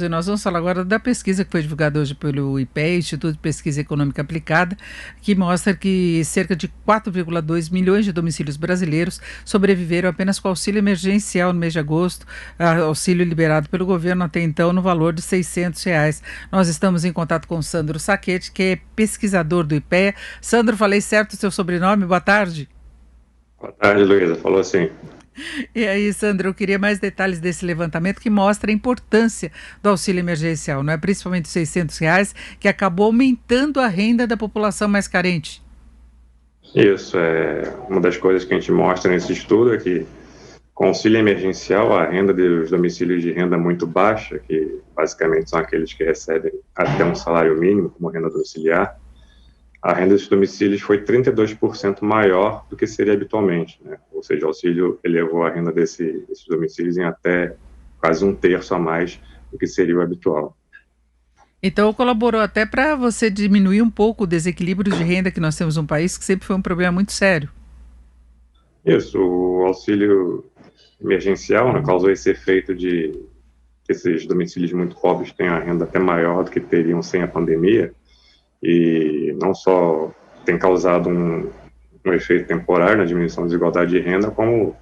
E nós vamos falar agora da pesquisa que foi divulgada hoje pelo IPEA, Instituto de Pesquisa Econômica Aplicada, que mostra que cerca de 4,2 milhões de domicílios brasileiros sobreviveram apenas com auxílio emergencial no mês de agosto, auxílio liberado pelo governo até então no valor de R$ 600. Nós estamos em contato com o Sandro Sacchetti, que é pesquisador do IPEA. Sandro, falei certo o seu sobrenome? Boa tarde. Boa tarde, Luísa. Falou assim. E aí, Sandra, eu queria mais detalhes desse levantamento que mostra a importância do auxílio emergencial, não é? Principalmente os R$ 600, que acabou aumentando a renda da população mais carente. Isso é uma das coisas que a gente mostra nesse estudo é que com auxílio emergencial, a renda dos domicílios de renda muito baixa, que basicamente são aqueles que recebem até um salário mínimo como renda domiciliar, a renda desses domicílios foi 32% maior do que seria habitualmente, né? Ou seja, o auxílio elevou a renda desses domicílios em até quase um terço a mais do que seria o habitual. Então, colaborou até para você diminuir um pouco o desequilíbrio de renda que nós temos no país, que sempre foi um problema muito sério. Isso, o auxílio emergencial, né, causou esse efeito de que esses domicílios muito pobres têm a renda até maior do que teriam sem a pandemia, e não só tem causado um efeito temporário na diminuição da desigualdade de renda, como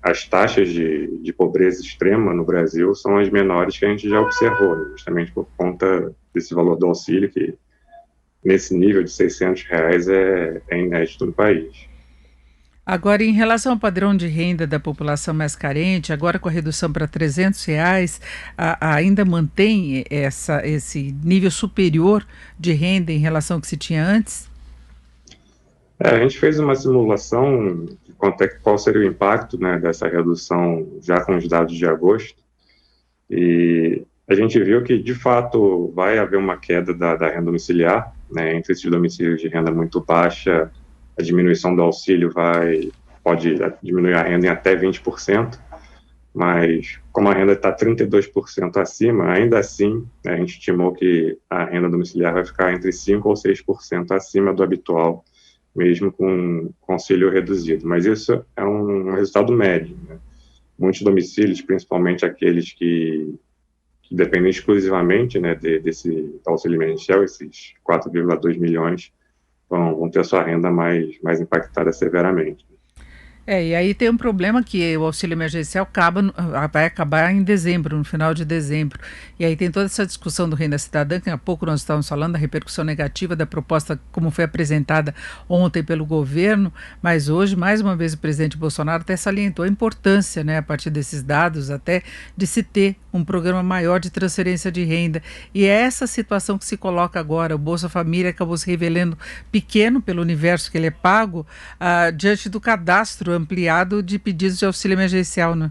as taxas de pobreza extrema no Brasil são as menores que a gente já observou, né, justamente por conta desse valor do auxílio, que nesse nível de R$ 600 é inédito no país. Agora, em relação ao padrão de renda da população mais carente, agora com a redução para R$ 300, ainda mantém esse nível superior de renda em relação ao que se tinha antes? A gente fez uma simulação de qual seria o impacto, né, dessa redução já com os dados de agosto, e a gente viu que, de fato, vai haver uma queda da renda domiciliar, né, entre esses domicílios de renda muito baixa, a diminuição do auxílio pode diminuir a renda em até 20%, mas como a renda está 32% acima, ainda assim, né, a gente estimou que a renda domiciliar vai ficar entre 5% ou 6% acima do habitual, mesmo com auxílio reduzido. Mas isso é um resultado médio, né? Muitos domicílios, principalmente aqueles que dependem exclusivamente, né, desse auxílio emergencial, esses 4,2 milhões, vão ter a sua renda mais impactada severamente. E aí tem um problema que o auxílio emergencial vai acabar em dezembro, no final de dezembro. E aí tem toda essa discussão do Renda Cidadã, que há pouco nós estávamos falando da repercussão negativa da proposta como foi apresentada ontem pelo governo, mas hoje, mais uma vez, o presidente Bolsonaro até salientou a importância, né, a partir desses dados, até de se ter um programa maior de transferência de renda. E é essa situação que se coloca agora. O Bolsa Família acabou se revelando pequeno pelo universo que ele é pago, diante do cadastro ampliado de pedidos de auxílio emergencial, né?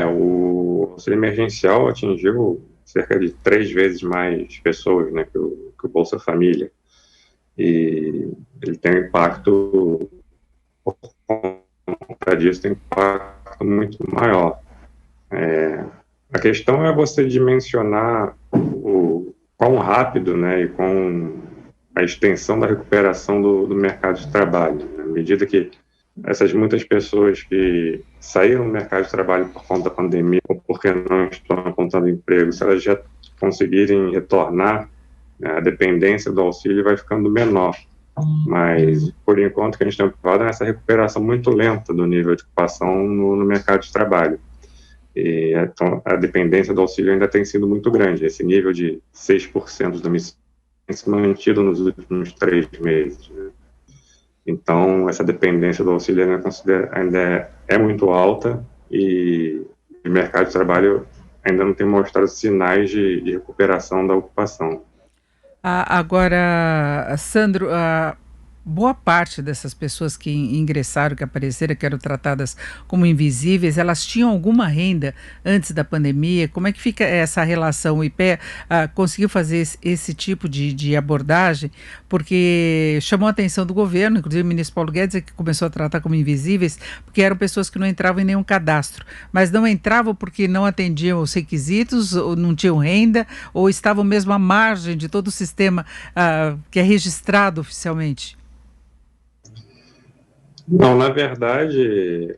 O auxílio emergencial atingiu cerca de 3 vezes mais pessoas, né, que o Bolsa Família. E ele tem um impacto, por conta disso, tem um impacto muito maior. A questão é você dimensionar quão rápido, né, e com a extensão da recuperação do mercado de trabalho. Né? À medida que essas muitas pessoas que saíram do mercado de trabalho por conta da pandemia ou porque não estão encontrando emprego, se elas já conseguirem retornar, né, a dependência do auxílio vai ficando menor. Mas, por enquanto, o que a gente tem observado é essa recuperação muito lenta do nível de ocupação no mercado de trabalho. E então, a dependência do auxílio ainda tem sido muito grande. Esse nível de 6% dos domicílios tem se mantido nos últimos 3 meses. Né? Então, essa dependência do auxílio ainda é muito alta e o mercado de trabalho ainda não tem mostrado sinais de recuperação da ocupação. Agora, Sandro, boa parte dessas pessoas que ingressaram, que apareceram, que eram tratadas como invisíveis, elas tinham alguma renda antes da pandemia? Como é que fica essa relação? O IPEA conseguiu fazer esse tipo de abordagem? Porque chamou a atenção do governo, inclusive o ministro Paulo Guedes, que começou a tratar como invisíveis, porque eram pessoas que não entravam em nenhum cadastro, mas não entravam porque não atendiam os requisitos, ou não tinham renda, ou estavam mesmo à margem de todo o sistema que é registrado oficialmente. Não, na verdade,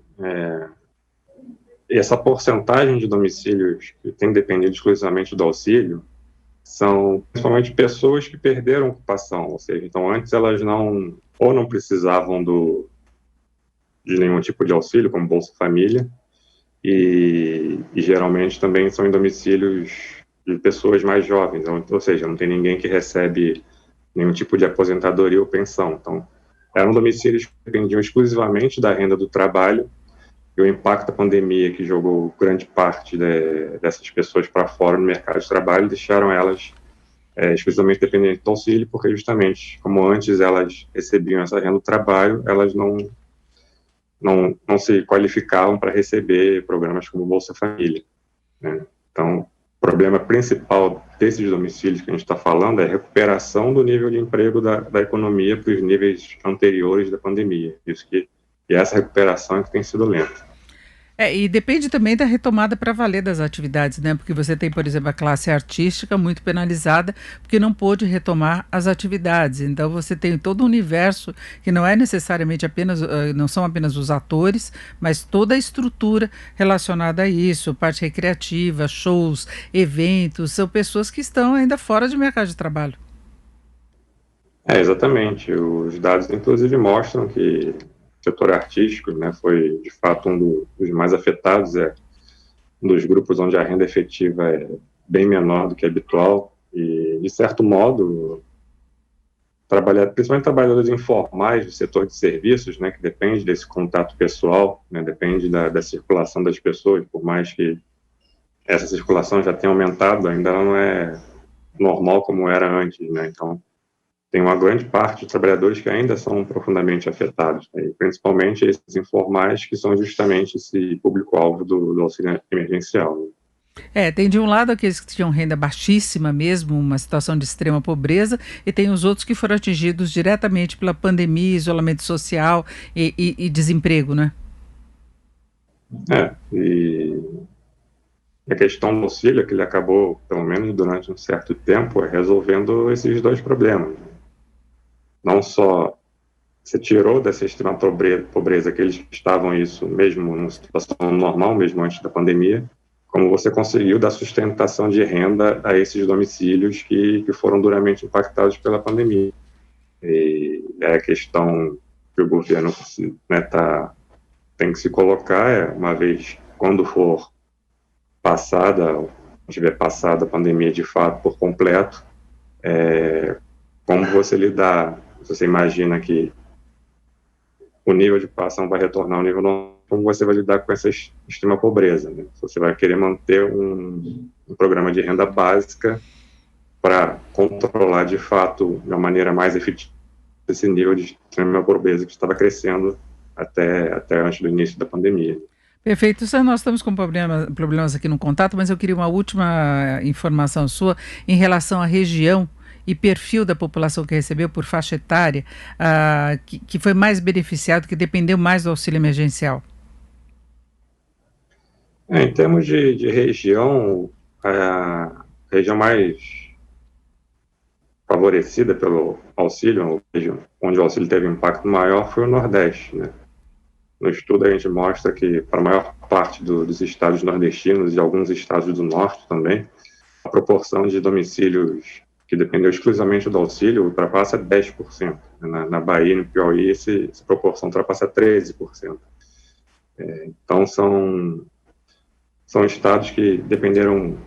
E essa porcentagem de domicílios que tem dependido exclusivamente do auxílio são principalmente pessoas que perderam ocupação, ou seja, então antes elas não precisavam de nenhum tipo de auxílio, como Bolsa Família, e geralmente também são em domicílios de pessoas mais jovens, ou seja, não tem ninguém que recebe nenhum tipo de aposentadoria ou pensão. Então, eram domicílios que dependiam exclusivamente da renda do trabalho, e o impacto da pandemia, que jogou grande parte dessas pessoas para fora do mercado de trabalho, deixaram elas exclusivamente dependentes do auxílio, porque justamente, como antes elas recebiam essa renda do trabalho, elas não se qualificavam para receber programas como Bolsa Família, né? Então, o problema principal desses domicílios que a gente está falando é a recuperação do nível de emprego da economia para os níveis anteriores da pandemia. E essa recuperação é que tem sido lenta. E depende também da retomada para valer das atividades, né? Porque você tem, por exemplo, a classe artística muito penalizada porque não pôde retomar as atividades. Então você tem todo um universo que não é necessariamente apenas, não são apenas os atores, mas toda a estrutura relacionada a isso, parte recreativa, shows, eventos, são pessoas que estão ainda fora de mercado de trabalho. Exatamente. Os dados, inclusive, mostram que o setor artístico, né, foi, de fato, um dos mais afetados, um dos grupos onde a renda efetiva é bem menor do que habitual, e, de certo modo, principalmente trabalhadores informais do setor de serviços, né, que depende desse contato pessoal, né, depende da circulação das pessoas, por mais que essa circulação já tenha aumentado, ainda ela não é normal como era antes, né, então tem uma grande parte de trabalhadores que ainda são profundamente afetados, né, principalmente esses informais, que são justamente esse público-alvo do auxílio emergencial, né. Tem de um lado aqueles que tinham renda baixíssima mesmo, uma situação de extrema pobreza, e tem os outros que foram atingidos diretamente pela pandemia, isolamento social e desemprego, né? E a questão do auxílio é que ele acabou, pelo menos durante um certo tempo, resolvendo esses dois problemas. Não só você tirou dessa extrema pobreza aqueles que estavam isso mesmo numa situação normal, mesmo antes da pandemia, como você conseguiu dar sustentação de renda a esses domicílios que foram duramente impactados pela pandemia. E é a questão que o governo, né, tem que se colocar, uma vez quando for tiver passada a pandemia de fato por completo, como você lidar, você imagina que o nível de população vai retornar ao nível normal, como você vai lidar com essa extrema pobreza, né? Você vai querer manter um programa de renda básica para controlar, de fato, de uma maneira mais efetiva, esse nível de extrema pobreza que estava crescendo até antes do início da pandemia. Perfeito. Nós estamos com problemas aqui no contato, mas eu queria uma última informação sua em relação à região e perfil da população que recebeu por faixa etária, que foi mais beneficiado, que dependeu mais do auxílio emergencial. Em termos de região, a região mais favorecida pelo auxílio, onde o auxílio teve um impacto maior, foi o Nordeste, né? No estudo a gente mostra que, para a maior parte dos estados nordestinos e alguns estados do Norte também, a proporção de domicílios que dependeu exclusivamente do auxílio ultrapassa 10%. Na Bahia e no Piauí, essa proporção ultrapassa 13%. Então, são estados que dependeram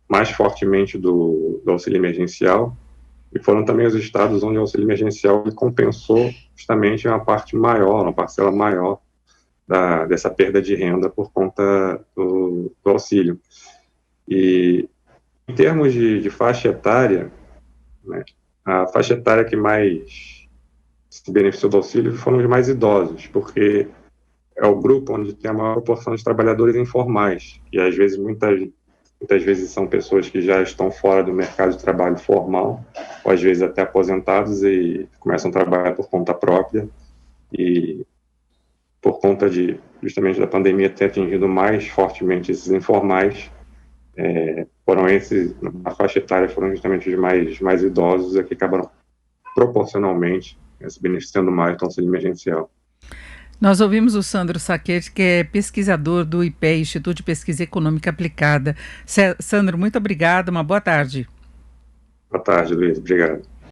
mais fortemente do auxílio emergencial, e foram também os estados onde o auxílio emergencial compensou justamente uma parcela maior dessa perda de renda por conta do auxílio. E em termos de faixa etária, né, a faixa etária que mais se beneficiou do auxílio foram os mais idosos, porque é o grupo onde tem a maior proporção de trabalhadores informais, e às vezes, muitas vezes são pessoas que já estão fora do mercado de trabalho formal, ou às vezes até aposentados e começam a trabalhar por conta própria, e por conta justamente da pandemia ter atingido mais fortemente esses informais, na faixa etária, foram justamente os mais idosos que acabaram proporcionalmente se beneficiando mais do auxílio emergencial. Nós ouvimos o Sandro Sacchetti, que é pesquisador do IPE, Instituto de Pesquisa Econômica Aplicada. Sandro, muito obrigado, uma boa tarde. Boa tarde, Luiz. Obrigado.